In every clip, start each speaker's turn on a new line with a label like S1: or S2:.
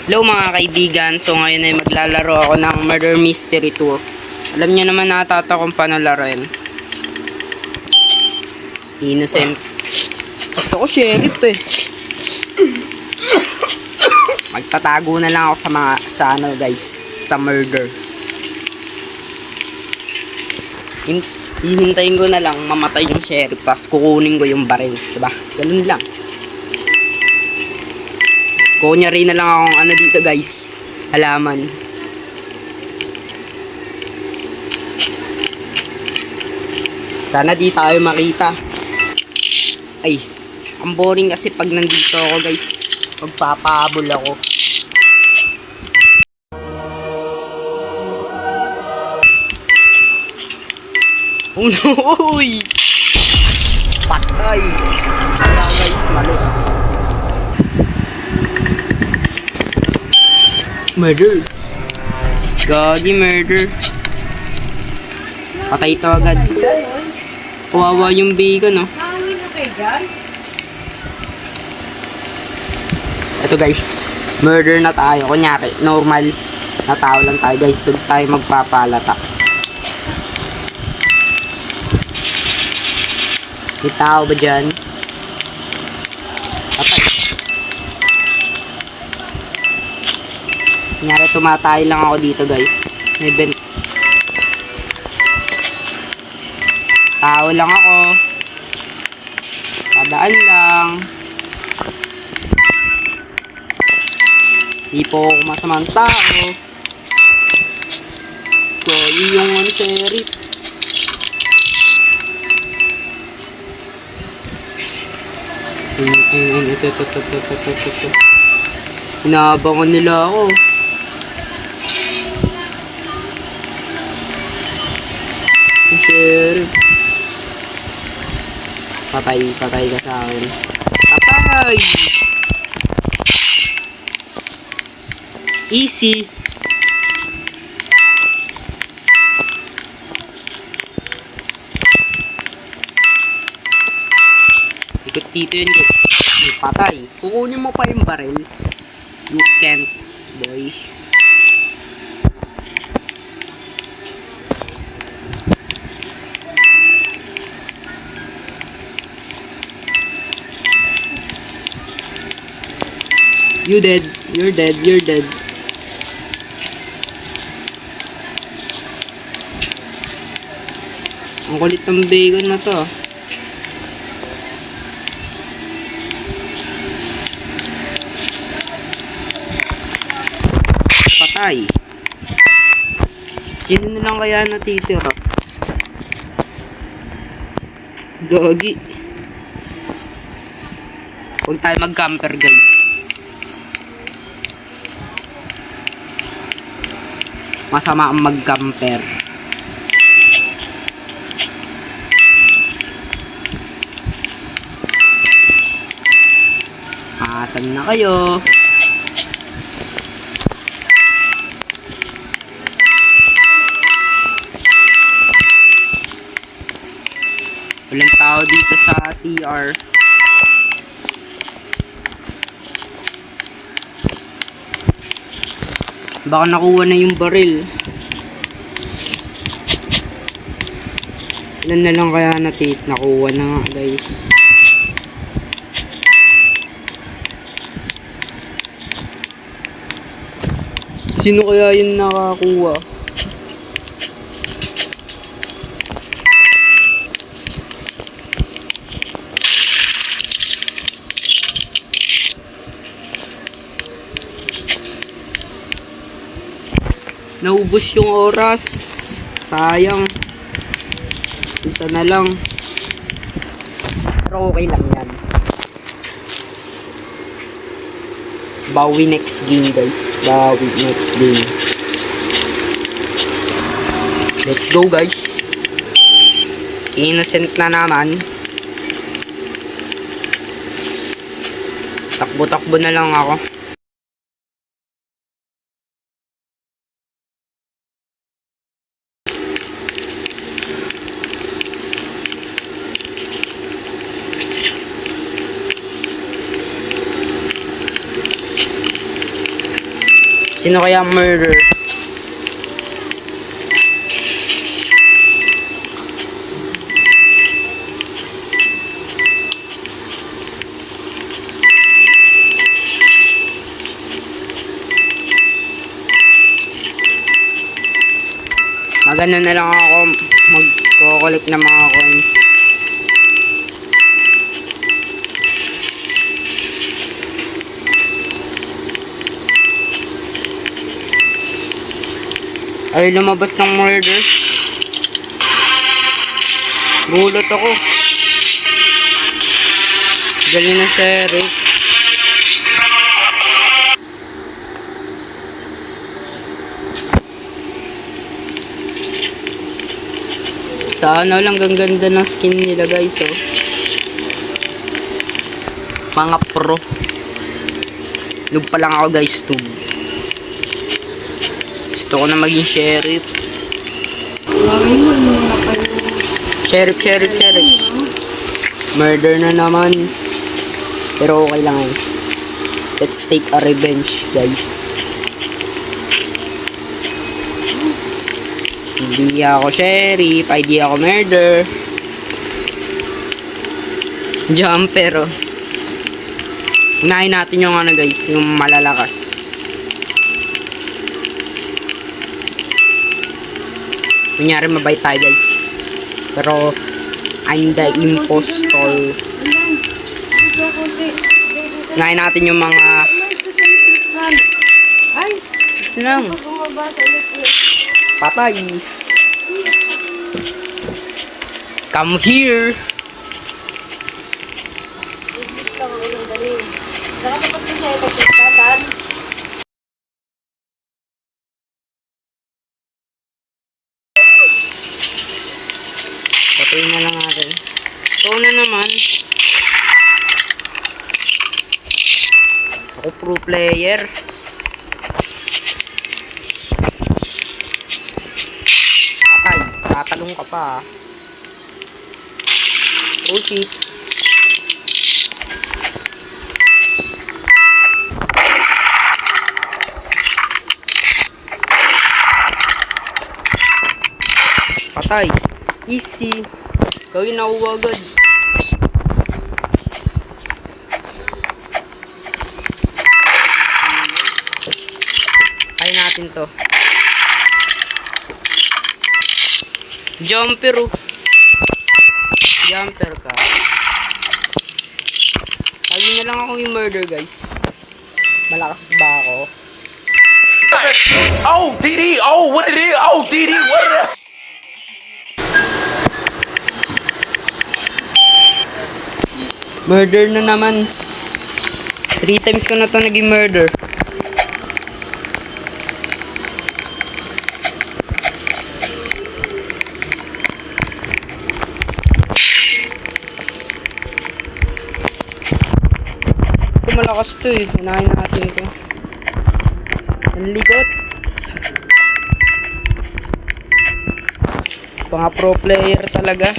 S1: Hello mga kaibigan, so ngayon ay maglalaro ako ng Murder Mystery 2. Alam niyo naman natata kung paano laruin. Innocent. Gusto ko sheriff eh. Magtatago na lang ako sa ano guys, sa murder. Hihintayin ko na lang mamatay yung sheriff, tapos kukunin ko yung baril, diba? Ganun lang. Kunyari na lang akong ano dito guys, halaman. Sana di tayo makita. Ay, ang boring kasi pag nandito ako guys, magpapahabol ako. Oh no! Uy! Patay! Kaya guys, malo. Murder. Gagi murder. Patay ito agad. Kawawa yung bacon, no? Ito guys, murder na tayo. Kunyari, normal na tao lang tayo guys. So tayo magpapalata. May tao ba dyan? Patay. Kunyari, tumatay lang ako dito guys. May vent. Tao lang ako. Padaan lang. Di po ako masamang tao. So, yung ano sheriff. Ito. Inaabangan nila ako. Sheriff. Patay ka sa akin. Patay! Easy. Ikot dito yun. Patay. Kukunin mo pa yung baril. You can't, boy. You dead. You're dead. Ang kulit ng bacon na to. Patay. Sino na lang kaya natitira? Gagi. Huwag tayo mag-camper guys. Masama ang mag-camper. Asan na kayo? Walang tao dito sa CR. Baka nakuha na yung baril. Ilan na lang kaya nakuha na nga guys. Sino kaya yun nakakuha? Naubos yung oras. Sayang. Isa na lang. Pero okay lang yan. Bawi next game guys. Bawi next game. Let's go guys. Innocent na naman. Takbo-takbo na lang ako. Sino kaya ang murder? Magano na lang ako magko-collect ng mga coins. Ay, lumabas ng murder. Gulot ako. Galing na sir. Sana lang ganda ng skin nila guys, oh. Mga pro. Noob pa lang ako guys, too. Gusto ko na maging sheriff. Sheriff. Murder na naman. Pero okay lang eh. Let's take a revenge, guys. Hindi ako sheriff, hindi ako murder. Jumper, oh. Unahin natin yung ano guys, yung malalakas. Kunyari mabait tayo guys. Pero I'm the impostor. Unahin natin yung mga ito lang. Patay. Come here. Patayin na lang natin. Ito na naman. Ako pro player. Patay. Tatalong ka pa. Oh shit. Patay. Easy. Gawin na agad. Kaya natin to. Jumper, oh. Jumper ka. Sabi na lang ako yung murder, guys. Malakas ba ako?
S2: Oh, DD! Oh, what it is? Oh, DD, what it is?
S1: Murder na naman. 3 times ko na to naging murder. Ito malakas to eh. Hinahin natin ito. Ang likot. Mga pro player talaga.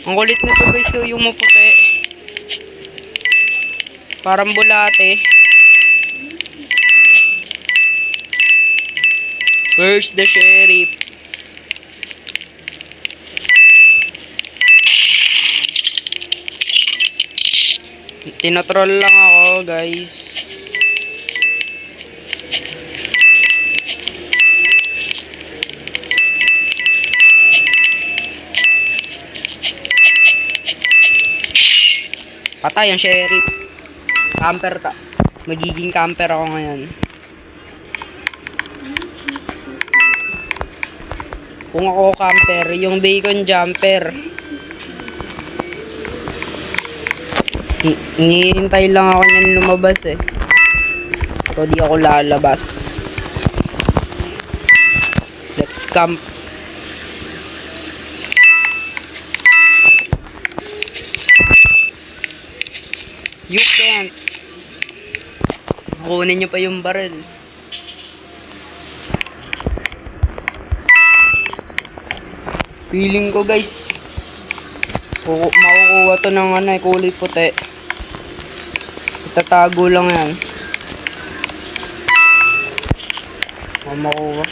S1: Ang kulit na to guys, yung maputi. Parang bulate. Where's the sheriff? Tinotroll lang ako guys. Patay ang sheriff. Camper ta. Magiging camper ako ngayon. Kung ako camper, yung bacon jumper. Hinihintay lang ako niyan lumabas eh. So di ako lalabas. Let's camp. You can't. Kunin niyo pa yung baril. Feeling ko guys, makukuha to ng kulay puti. Itatago lang yan. Makuha.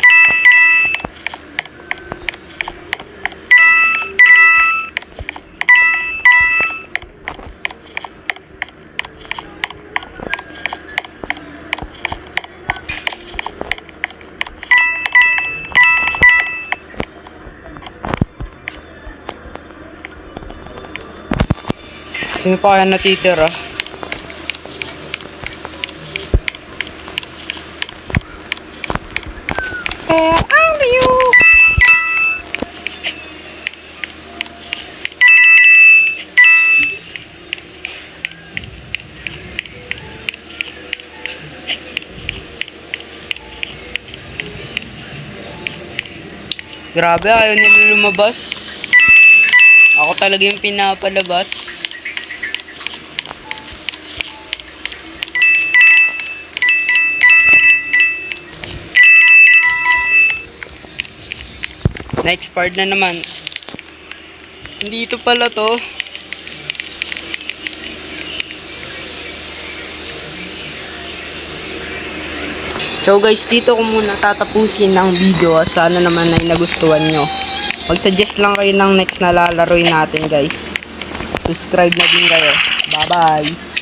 S1: Sino pa kaya natitira? Where are you? Grabe, ayaw nila lumabas. Ako talaga yung pinapalabas. Next part na naman. Dito pala to. So guys, dito ko muna tatapusin ng video at sana naman ay nagustuhan nyo. Mag-suggest lang kayo ng next na lalaroin natin guys. Subscribe na din kayo. Bye bye!